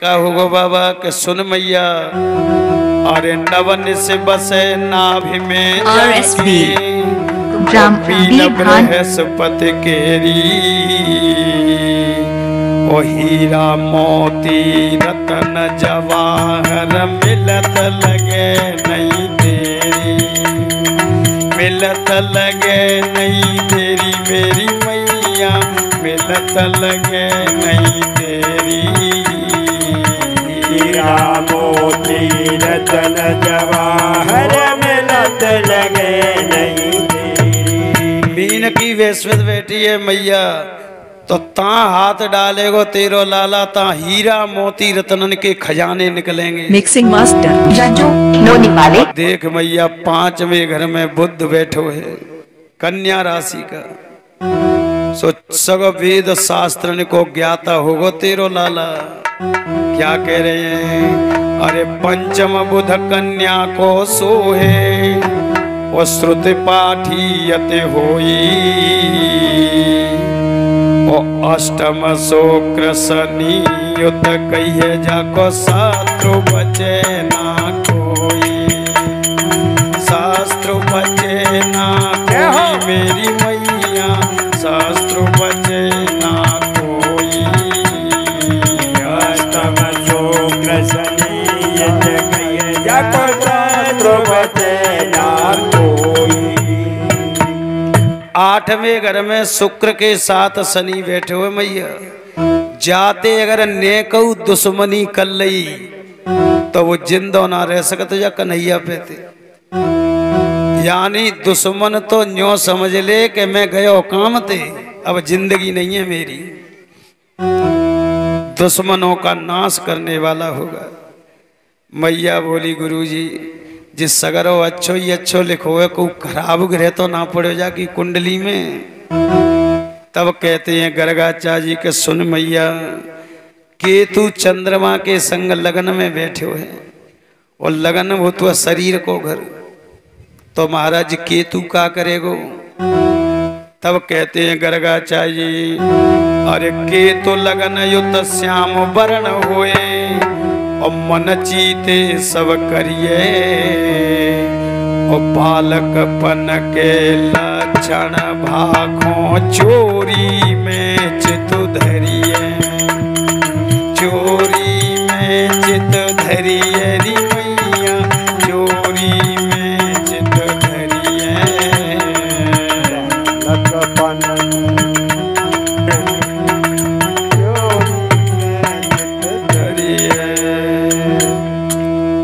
का होगो बाबा के सुन मैया, अरे नवन से बसे नाभि में RSB पील बृहस्पति केरी, ओ हीरा मोती रतन जवाहर मिलत लगे नहीं तेरी, मिलत लगे नहीं तेरी मेरी मैया, मिलत लगे नहीं तेरी। हीरा मोती रतन जवाहर मिलत लगे नहीं तेरी। मीन की वैश्वित बैठी है मैया, तो ता हाथ डालेगो तेरो लाला, ता हीरा मोती रतनन के खजाने निकलेंगे। मिक्सिंग मास्टर राजू नोनी वाले। देख मैया 5वें घर में बुध बैठो है, कन्या राशि का, सो सग वेद शास्त्र को ज्ञाता होगो तेरो लाला। क्या कह रहे हैं, अरे पंचम बुध कन्या को सोहे, वो श्रुति पाठी यते होई, ओ अष्टम शुक्र शनि युत कहिए जाको शास्त्र बचे ना कोई, शास्त्र बचे ना कोई मेरी मैया, शास्त्र बचे ना कोई। अष्टम शुक्र शनि युत कहिए जाको शास्त्र बचे ना कोई। 8वें घर में शुक्र के साथ शनि बैठे हुए मैया, जाते अगर नेकऊ दुश्मनी कर लई तो वो जिंदो ना रह सकते या कन्हैया पेते, यानी दुश्मन तो न्यो समझ ले कि मैं गयो काम ते, अब जिंदगी नहीं है मेरी। दुश्मनों का नाश करने वाला होगा। मैया बोली गुरुजी जिस सगरो अच्छो ही अच्छो लिखो है, को खराब ग्रह तो ना पड़े जा की कुंडली में। तब कहते हैं गर्गाचार्य के सुन मैया, केतु चंद्रमा के संग लगन में बैठे हुए हैं, और लगन हो तो शरीर को घर, तो महाराज केतु का करेगो। तब कहते हैं गर्गाचार्य, अरे केतु लगन युत श्याम वर्ण होए, और मन चीते सब करिए, और बालकपन के लक्षण भाखों चोरी में चित धरिए, चोरी में चित धरिए री मैया, चोरी में चित धरिए। बालकपन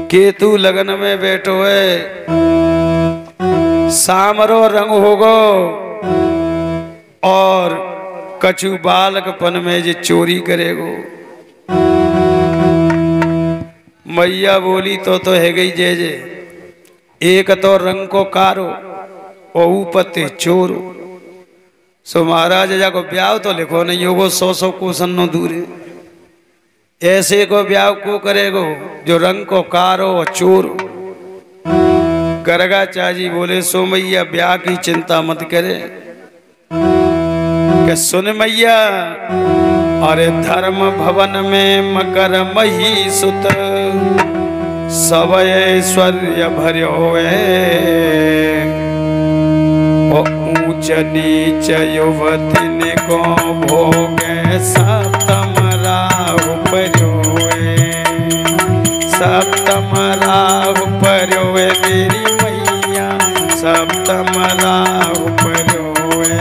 केतु लगन में बैठो है, सामरो रंग होगो, और कछु बालकपन में जे चोरी करेगो। मैया बोली तो है गई जे जे, एक तो रंग को कारो और ऊपते चोरो। सो महाराज जा को ब्याह तो लिखो नहीं होगो, 100 कोसन्नो दूर, ऐसे को ब्याह को करेगो जो रंग को कारो और चोर। गर्गाचार्य बोले सो मैया ब्याह की चिंता मत करे, कि सुन मैया, अरे धर्म भवन में मकर मही सुत, सब ऐश्वर्य भर्यो ऊंच नीच युवती को भोगे, सप्तम राहु पर्योए, सप्तम राहु पर्योए मेरी मैया, सप्तम राहु पर्योए।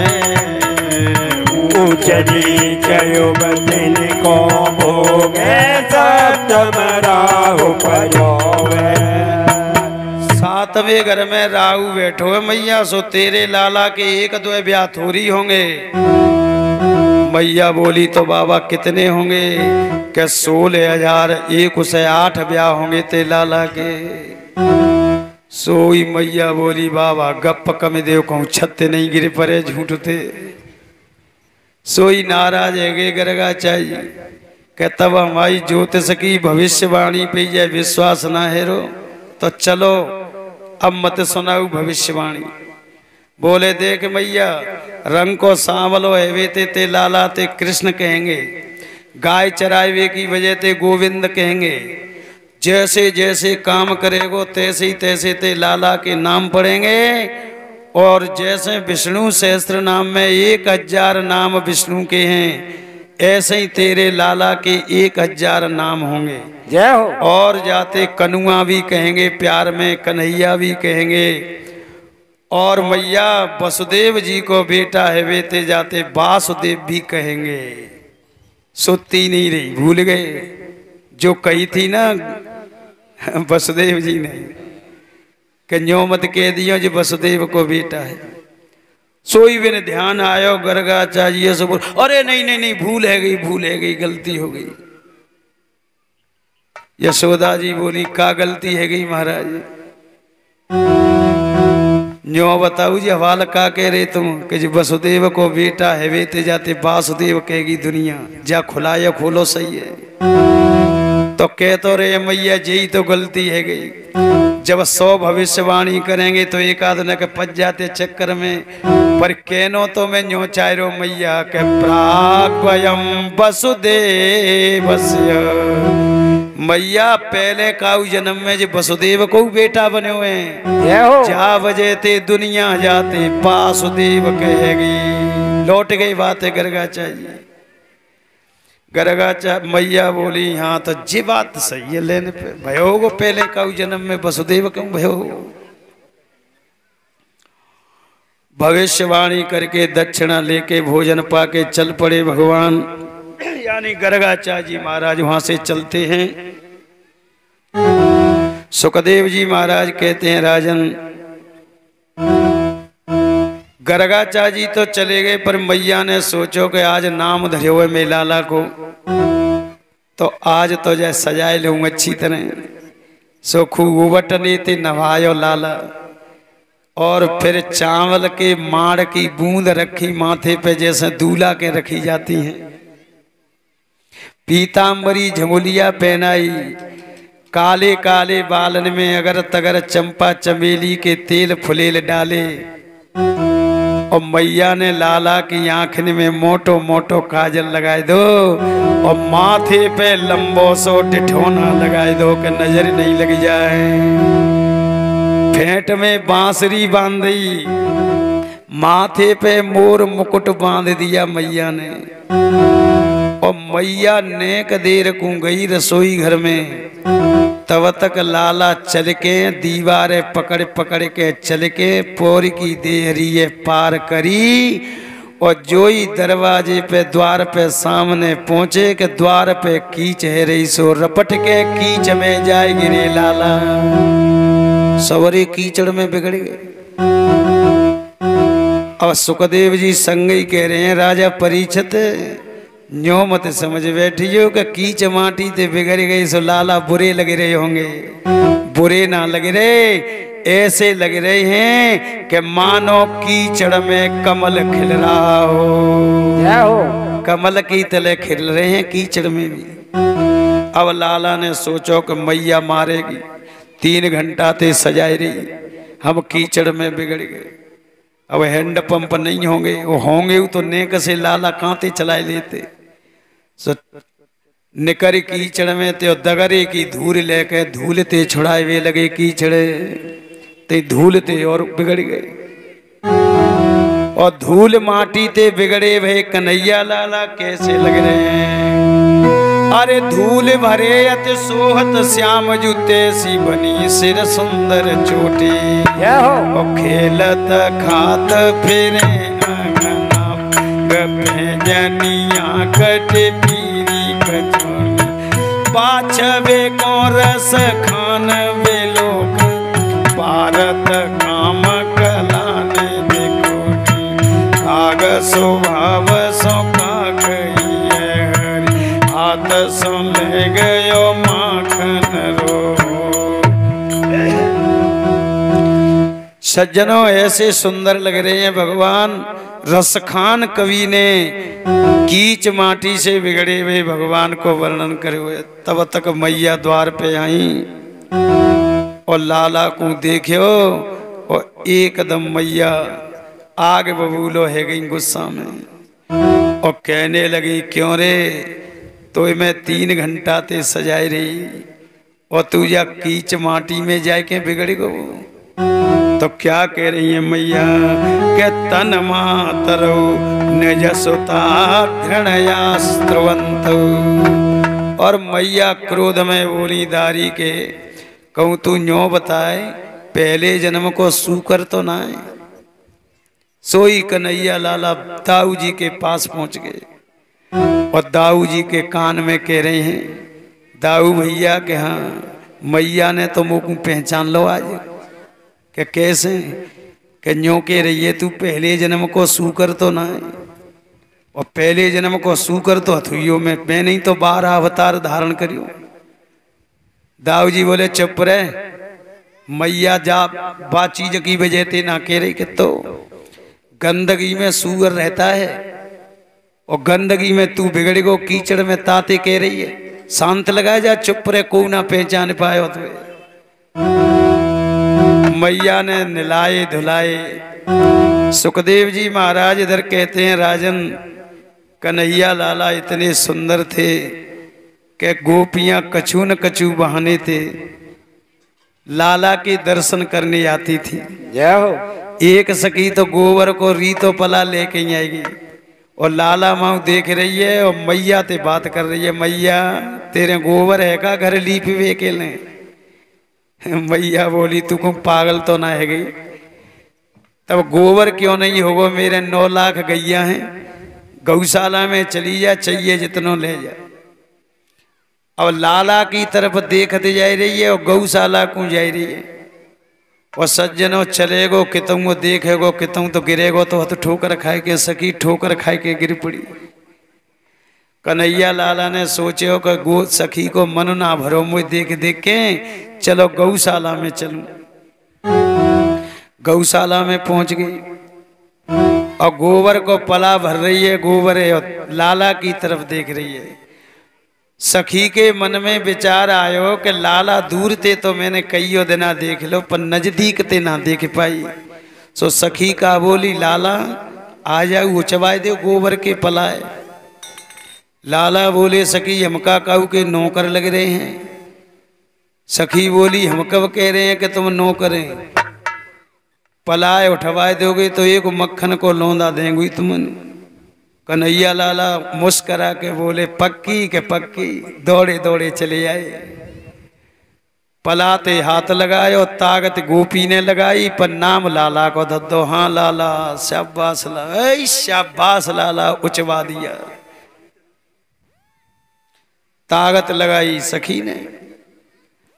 ऊंच नीच युवती को भोगे, सप्तम राहु पर्योए। 7वें घर में राहु बैठो है मैया, सो तेरे लाला के 1-2 ब्याह थोड़ी होंगे। मैया बोली तो बाबा कितने होंगे, क्या 16,001 से 8 ब्याह होंगे ते लाला के। सोई मैया बोली बाबा गप कम देव कहूँ छत्ते नहीं गिर पड़े झूठ थे। सोई नाराज है गे गर्गाचार्य, क्या तब हमारी ज्योतिष की भविष्यवाणी पे यह विश्वास ना है रो, तो चलो अब मत सुनाऊ भविष्यवाणी। बोले देख मैया, रंग को सांवलो है वे ते लाला ते कृष्ण कहेंगे, गाय चरावे की वजह ते गोविंद कहेंगे। जैसे जैसे काम करेगो तैसे ही तैसे ते लाला के नाम पढ़ेंगे। और जैसे विष्णु सहस्त्र नाम में 1000 नाम विष्णु के हैं, ऐसे ही तेरे लाला के 1000 नाम होंगे। जय हो। और जाते कनुआ भी कहेंगे, प्यार में कन्हैया भी कहेंगे। और मैया वसुदेव जी को बेटा है बेटे जाते वासुदेव भी कहेंगे। सुत्ती नहीं रही, भूल गए जो कही थी ना वसुदेव जी ने कि न्यो मत कह दियो जो वसुदेव को बेटा है। सोई बिन ध्यान आयो गर्गाचार्य से बोल, अरे नहीं नहीं नहीं भूल है गई गलती हो गई। यशोदा जी बोली का गलती है गई महाराज? न्यो बताऊ जी हवाल का कह रहे तुम कि जी वसुदेव को बेटा है बेटे जाते वासुदेव कहेगी दुनिया। जा खुलाया खोलो सही है तो कह तो रे मैया यही तो गलती है गई। जब 100 भविष्यवाणी करेंगे तो एक आध के पच जाते चक्कर में। पर कहनो तो मैं न्यो चाहरो मैया के प्राग्वयम वसुदेवस्य। मैया पहले काऊ जन्म में जो वसुदेव को बेटा बने हुए हैं, जा वजह ते दुनिया जाते वासुदेव कहेगी। लौट गई बात है गर्गाचार्य। गर्गाचा मैया बोली हाँ तो जी बात सही है, लेने पे भयो को पहले काऊ जन्म में वसुदेव क्यों भयो। भविष्यवाणी करके दक्षिणा लेके भोजन पाके चल पड़े भगवान, यानी गर्गाचार्य जी महाराज वहां से चलते हैं। सुखदेव जी महाराज कहते हैं राजन गर्गाचार्य जी तो चले गए, पर मैया ने सोचो कि आज नाम धरे हुए मैं लाला को, तो आज तो जैसे सजाए लूँ अच्छी तरह। सो खूब उबटने ते नवायो लाला। और फिर चावल के माड़ की बूंद रखी माथे पे जैसे दूल्हा के रखी जाती हैं। पीताम्बरी झंगुलिया पहनाई, काले काले बालन में अगर तगर चंपा चमेली के तेल फुलेल डाले। और मैया ने लाला की आंखन में मोटो मोटो काजल लगाए दो और माथे पे लंबो सो टिठोना लगाए दो कि नजर नहीं लग जाए। फेंट में बांसुरी बांधी, माथे पे मोर मुकुट बांध दिया मैया ने। और मैया नेक देर को गई रसोई घर में, तब तक लाला चल के दीवारें पकड़ पकड़ के चल के पोर की देहरिए पार करी। और जोई दरवाजे पे द्वार पे सामने पहुंचे कि द्वार पे कीच है रही, सो रपट के कीच में जाए गिरे लाला। सवरे कीचड़ में बिगड़ गए। अब सुखदेव जी संग ही कह रहे हैं राजा परीक्षित न्यो मत समझ बैठियो कि कीच माटी ते बिगड़ गई, सो लाला बुरे लग रहे होंगे। बुरे ना लग रहे, ऐसे लग रहे हैं कि मानो कीचड़ में कमल खिल रहा हो। कमल की तले खिल रहे हैं कीचड़ में भी। अब लाला ने सोचो कि मैया मारेगी, 3 घंटा ते सजाई रही, हम कीचड़ में बिगड़ गए। अब हैंड पंप नहीं होंगे, वो होंगे तो नेक से लाला कांटे चलाए लेते। निकर कीचड़ में ते दगरे की धूल लेके धूलते छुड़ाए वे लगे कीचड़े ते धूलते और बिगड़ गए। और धूल माटी ते बिगड़े भे कन्हैया लाला कैसे लग रहे हैं। अरे धूल भरे अति सोहत श्याम जूते सी बनी सिर सुंदर चोटी। और खेलत खात फिरे जनिया कट पीरी कचौनी, पाछवे को रस खान वे लोग, भारत काम कलाने देखो। काग स्वभाव सो काग हरि, हाथ सो ले गयो माखन रो। सज्जनों ऐसे सुंदर लग रहे हैं भगवान। रसखान कवि ने कीच माटी से बिगड़े हुए भगवान को वर्णन करे हुए। तब तक मैया द्वार पे आई और लाला को देखो और एकदम मैया आग बबूलो है गई गुस्सा में। और कहने लगी क्यों रे तो मैं 3 घंटा ते सजाई रही और तू जा कीच माटी में जाए के बिगड़ गो। तो क्या कह रही है मैया के तन मातरो निज सुता घृणयास्त्रवंत। और मैया क्रोध में बोली दारी के कहूँ तू न्यों बताए पहले जन्म को सूकर तो ना है। सोई कन्हैया लाला दाऊ जी के पास पहुंच गए और दाऊ जी के कान में कह रहे हैं दाऊ भैया के हाँ मैया ने तो मुझको पहचान लो आज कि कैसे कि न्यों कह रही है तू पहले जन्म को सूकर तो ना है। और पहले जन्म को सूकर तो हथुइयों में मैं नहीं तो 12 अवतार धारण करियो। दाऊ जी बोले चुप रहे मैया जा बाचीज की वजह ते ना कह रही कि तो गंदगी में सूअर रहता है और गंदगी में तू बिगड़ गो कीचड़ में ताते कह रही है। शांत लगा जा चुप रहे को ना पहचान पाए तो। मैया ने निलाए धुलाए। सुखदेव जी महाराज इधर कहते हैं राजन कन्हैया लाला इतने सुंदर थे कि गोपियां कछू न कछू बहाने थे लाला के दर्शन करने आती थी। जय हो। एक सखी तो गोबर को रीतो पला लेके आएगी और लाला माँ देख रही है और मैया ते बात कर रही है मैया तेरे गोबर है का घर लीप वे के ले। मैया बोली तू को पागल तो ना है गई। तब गोबर क्यों नहीं होगा मेरे 9 लाख गैया हैं गौशाला में चली जा चाहिए जितनों ले जा। अब लाला की तरफ देखते जा रही है और गौशाला को जा रही है और सज्जनों चलेगो कितों देखेगो कितों तो गिरेगो तो हथ ठोकर खाए के सकी ठोकर खाए के गिर पड़ी। कन्हैया लाला ने सोचे हो कि गो सखी को मन ना भरो मुझे देख देख के चलो गौशाला में चलूं। गौशाला में पहुंच गई और गोबर को पला भर रही है गोबर है और लाला की तरफ देख रही है। सखी के मन में विचार आयो कि लाला दूर ते तो मैंने कईयों दिना देख लो पर नजदीक ते ना देख पाई। सो सखी का बोली लाला आ जाओ वो चबाए दे गोबर के पलाए। लाला बोले सखी हम का काऊ के नौकर लग रहे हैं। सखी बोली हम कब कह रहे हैं कि तुम नौकर हैं पलाए उठवाए दोगे तो एक मक्खन को लौंदा देंगे तुम। कन्हैया लाला मुस्करा के बोले पक्की के पक्की। दौड़े दौड़े चले आए पलाते हाथ लगाए और ताकत गोपी ने लगाई पर नाम लाला को दद्दो। हाँ लाला शाबाश लाला शाबाश लाला उचवा दिया। ताकत लगाई सखी ने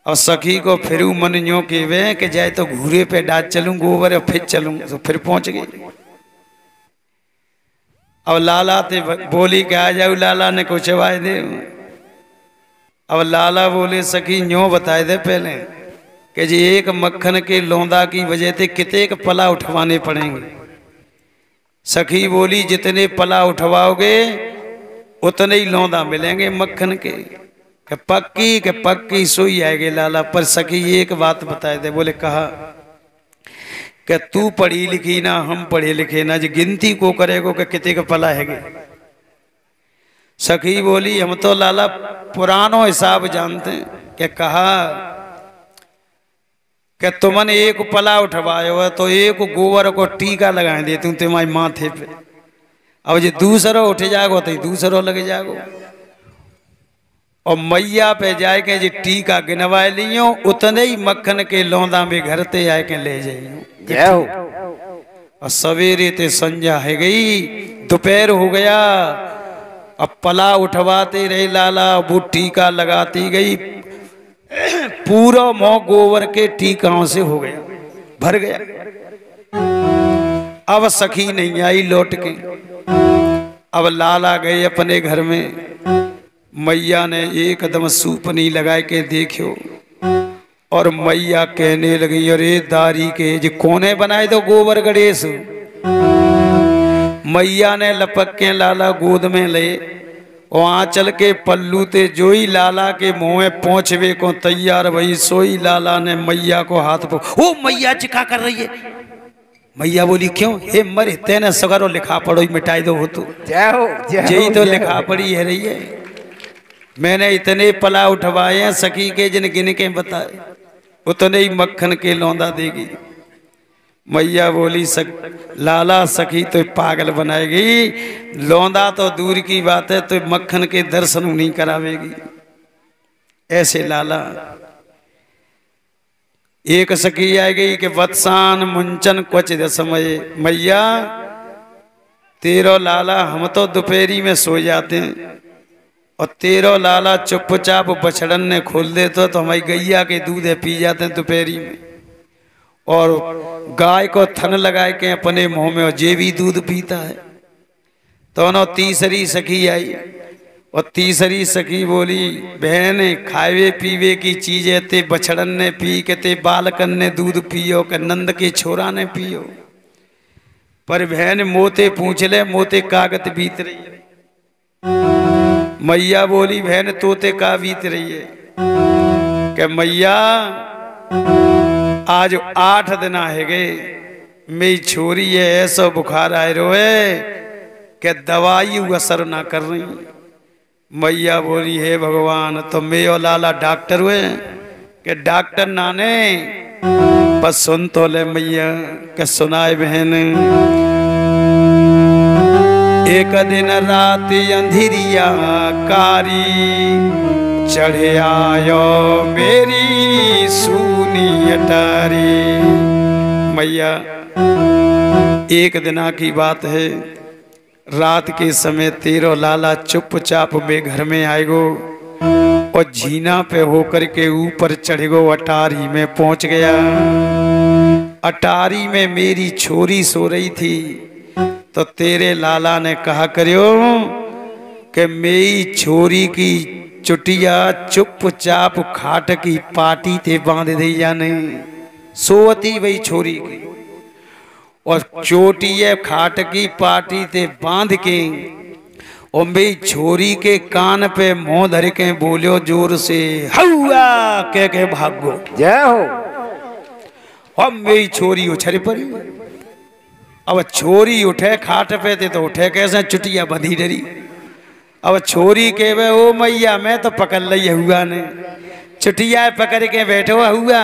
और सखी को फिर मन न्यों के वे कि जाए तो घूरे पे डाल चलूं गोबर और फिर चलूं तो फिर पहुंच गई। अब लाला ते बोली कि आ जाओ लाला ने कुछ आवाज दे। अब लाला बोले सखी न्यों बताए दे पहले कि जी एक मक्खन के लौंदा की वजह से कितने पला उठवाने पड़ेंगे। सखी बोली जितने पला उठवाओगे उतने ही लौंदा मिलेंगे मक्खन के। पक्की सोई आएगी लाला। पर सखी एक बात बताए दे। बोले कहा कि तू पढ़ी लिखी ना हम पढ़े लिखे ना जी गिनती को करेगो कि कितने का पला है। सखी बोली हम तो लाला पुरानो हिसाब जानते हैं कि कहा कि तुमने एक पला उठवायो है तो एक गोबर को टीका लगाए दे तुम तुम्हारे माथे पे। अब जो दूसरो उठ जागो तो दूसरो लग जागो और मैया पे जाए के जी टीका गिनवाए लियो उतने ही मक्खन के लौंदा में घर ते आए के ले जाइयो। और सवेरे ते संजा है गई दोपहर हो गया। अब पला उठवाते रहे लाला वो टीका लगाती गई पूरा मोह गोबर के टीकाओं से हो गया भर गया। अब सखी नहीं आई लौट के। अब लाला गए अपने घर में। मैया ने एकदम सूपनी लगा के देखो और मैया कहने लगी अरे दारी के जो कोने बनाए दो गोबर गणेश। मैया ने लपक के लाला गोद में ले और आंचल के पल्लू ते जोई लाला के मुंह में पहुंचवे को तैयार भई सोई लाला ने मैया को हाथ पो ओ मैया चिका कर रही है। मैया बोली क्यों हे मरे तेने सगरो लिखा पड़ो मिटाई दो हो तो जय हो जय तो लिखा पड़ी है रही है। मैंने इतने पला उठवाए हैं सखी के जिन गिन के बताए, उतने ही मक्खन के लौंदा देगी। मैया बोली लाला सखी तो पागल बनाएगी, लौंदा तो दूर की बात है, तो मक्खन के दर्शन नहीं करावेगी। ऐसे लाला। एक सखी आ गई कि वत्सान मुंचन क्वचित समय, मैया तेरो लाला हम तो दोपहरी में सो जाते हैं और तेरो लाला चुपचाप बछड़न ने खोल दे तो हमारी गैया के दूध पी जाते हैं दोपहरी में, और गाय को थन लगाए के अपने मुंह में और जे भी दूध पीता है। तो ना तीसरी सखी आई और तीसरी सखी बोली बहन खावे पीवे की चीजें ते बछड़न ने पी के ते बालकन ने दूध पियो के नंद के छोरा ने पियो, पर बहन मोते पूछ ले मोते कागत बीत रही है। मैया बोली बहन तोते का बीत रही है कि मैया आज 8 दिन है गए, मेरी छोरी है ऐसा बुखार आए रोए कि दवाई असर ना कर रही। मैया बोली हे भगवान, तो मैं और लाला डॉक्टर हुए कि डॉक्टर नाने पर सुन तो ले मैया के सुनाए बहन। एक दिन रात अंधिरिया कारी चढ़े आयो मेरी सूनी अटारी। मैया एक दिना की बात है, रात के समय तेरो लाला चुपचाप में घर में आएगो और झीना पे होकर के ऊपर चढ़ेगो, अटारी में पहुंच गया। अटारी में मेरी छोरी सो रही थी, तो तेरे लाला ने कहा करियो कि मेरी छोरी की चुटिया चुपचाप खाट की पाटी ते बांध दी जाने, सोती वही छोरी की, और चोटिए खाट की पाटी ते बांध के और मेरी छोरी के कान पे मुंह धर के बोलियो जोर से हौआ कह के भागो जय हो। अब मेरी छोरी उछल पड़ी। अब छोरी उठे खाट पे थे तो उठे कैसे, चुटिया बंधी डरी। अब छोरी के वे ओ मैया मैं तो पकड़ ली हुआ ने, चुटिया पकड़ के बैठो हुआ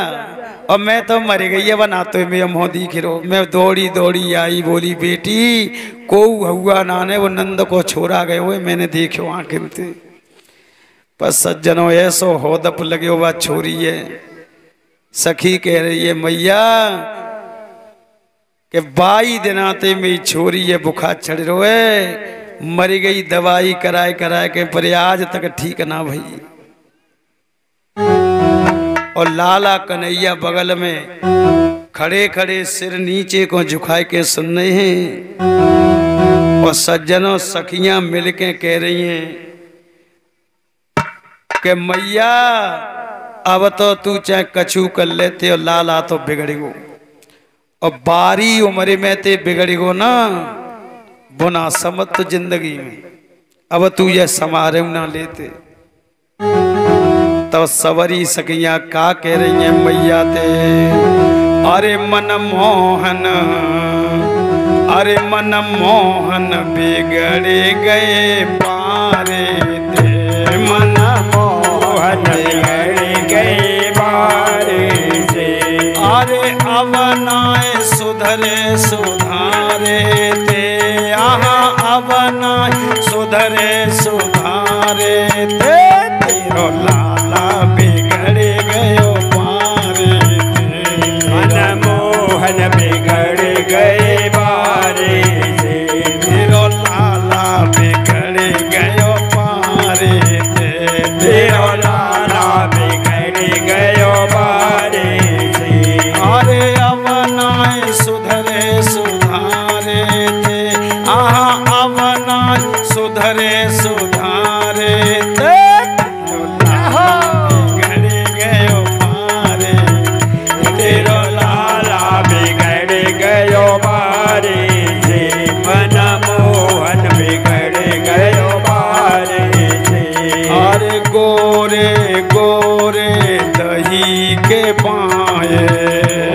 और मैं तो मर गई है बना, तो मैं मुँह दिख रो। मैं दौड़ी दौड़ी आई, बोली बेटी को हुआ नाने वो नंद को छोड़ा गए हुए मैंने देखो आंखें थे। पर सज्जनों ऐसो होदप लगे हुआ छोरी है। सखी कह रही है मैया कि 22 दिनाते मेरी छोरी है बुखार चढ़ रो है, मर गई दवाई कराए कराए के पर आज तक ठीक ना भई। और लाला कन्हैया बगल में खड़े खड़े सिर नीचे को झुकाए के सुन रहे हैं। और सज्जनों सखियां मिलके कह रही हैं कि मैया अब तो तू चाहे कछू कर लेते और लाला तो बिगड़ गो, और बारी उम्र में ते बिगड़ गो ना बुना समझ तो जिंदगी में, अब तू ये समारोह ना लेते। तो सवरी सखियां का कह रही हैं मैया ते अरे मन मोहन, अरे मन मोहन बिगड़े गए पारे ते, मन मोहन बिगड़े गए पारे से। अरे अवनाए सुधरे सुधारे ते, आहा अवनाए सुधरे सुधारे ते, तेरो लाला बिगड़े गयो पारे ते। मन मोहन बिगड़ गए बारे से, तेरो लाला बिगड़ गयो पारे ते, तेरो लाला बिगड़ गयो बारे से। अरे अवनाए सुधरे सुधारे थे, आहा अवनाए सुधरे सुधारे थे, बिगड़ गयो पारे तेरो लाला बिगड़ गयो बारे से, मन मोहन बिगड़ गयो बारे से। अरे गोरे गोरे दही के पाए,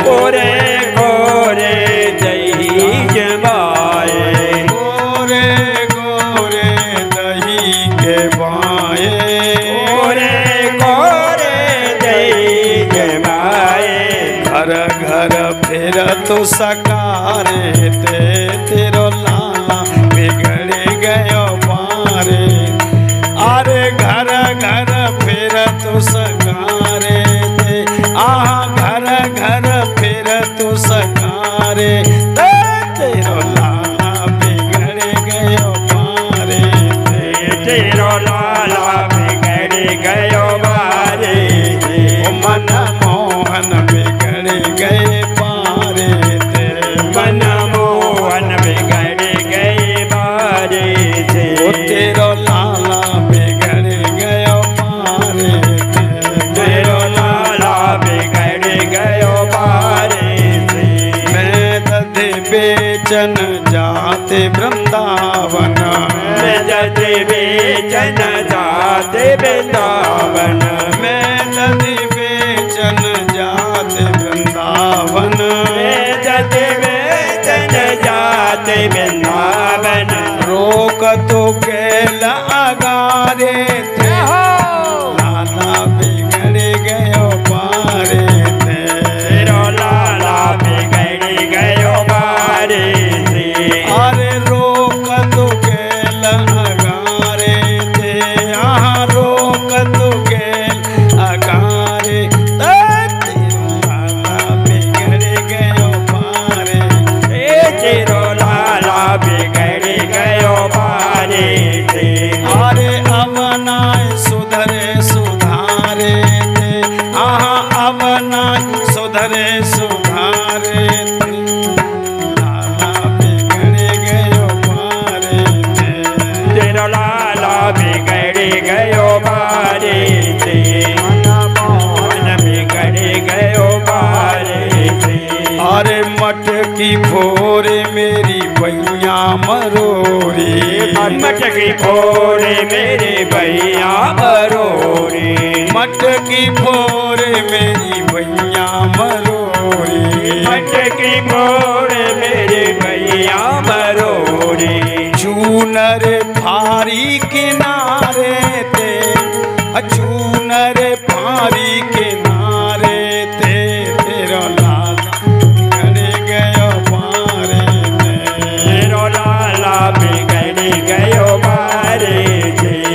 गोरे गोरे दही जमाए, गोरे गोरे दही के पाए, फिर तो सकारे ते तेरो लाला बिगड़ गयो पारे। अरे घर घर फिर तो सकारे थे घर घर फिर तो सकारे ते तेरो लाला बिगड़ गयो पारे तेरो लाला बिगड़ गयो पारे मन मोहन बिगड़ गए पारे थे मन मोहन बिगड़ गए पारे ओ तेरो लाला बिगड़ गयो पारे तेरो लाला बिगड़ गयो पारे मैं दधे बेचन जाते वृंदावन मैं दधे बेचन जाते वृंदावन मैं दधे बेचन जाते वृंदावन मैं दधे बेचन जाते वृंदावन रोक तो केल अगारे थे लाला बिगड़ गयो पारे थे तेरो लाला बिगड़ गयो पारे अरे रोक तो केल अगारे थे रोक तो केल अगारे तेरो लाला बिगड़ गयो पारे तेरो लाला बिगड़ गयो पारे अरे अवनाय सुधरे सुधारे थे अवनाय सुधरे सुधारे थे लाला बिगड़ गयो पारे थे तेरो लाला बिगड़ गयो पारे मन बिगड़ गयो पारे अरे मटकी फोरे मेरी भैया मरोरी मटकी फोड़े मेरे भैया मरोरी मटकी फोरे मेरी भैया मरोरी मटकी फोड़े मेरे भैया मरोरी चूनर फारी किनारे थे चूनर फारी किनारे थे तेरो लाला बिगड़ गयो पारे थे तेरो लाला बिगड़ गयो पारे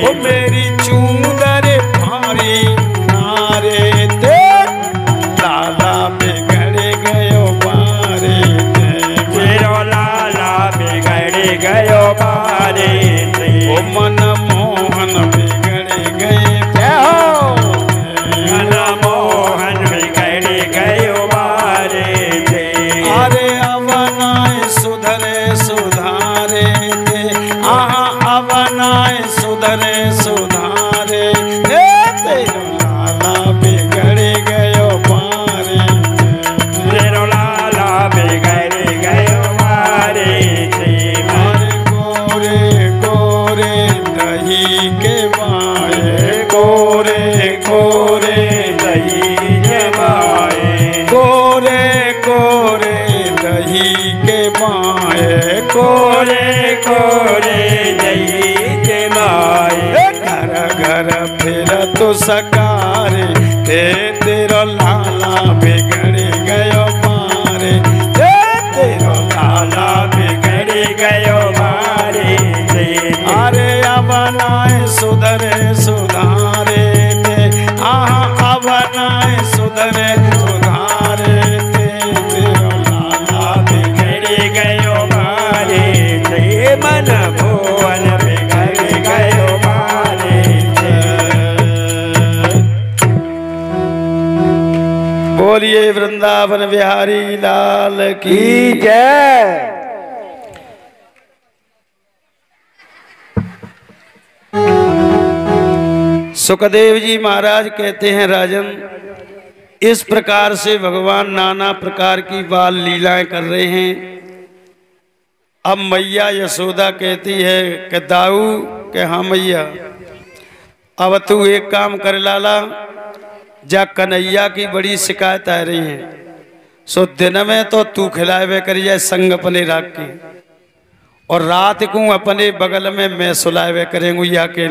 ओ मेरी चूनर फारी किनारे थे लाला बिगड़ गयो पारे थे तेरो लाला बिगड़ गयो पारे ओ मन मोहन बिगड़ गए मन मोहन बिगड़ गयो पारे अरे अवनाय सुधरे सुधारे थे अवनाय सुधरे सुधारे तेरो लाला बिगड़ गयो पारे तेरो लाला बिगड़ गयो पारे अरे गोरे गोरे दही के बाए गोरे गोरे दही जमाए गोरे गोरे दही के बाए कोरे कोरे दही जमाए घर घर फिर तो सकारे तेरो लाला बिगड़ गयो पारे तेरो लाला बिगड़ गयो पारे अरे अवनाय सुधरे सुधारे थे अवनाय सुधरे सुधारे थे तेरो लाला बिगड़ गयो पारे मन भुवन बिगड़ गयो पारे बोलिए वृंदावन बिहारी लाल की जय। सुखदेव जी महाराज कहते हैं राजन, इस प्रकार से भगवान नाना प्रकार की बाल लीलाएं कर रहे हैं। अब मैया यशोदा कहती है कि दाऊ कि हाँ मैया, अब तू एक काम कर लाला, जा कन्हैया की बड़ी शिकायत आ रही है, सो दिन में तो तू खिलावे करिए संग अपने राख के, और रात को अपने बगल में मैं सुलावे करेंगे या के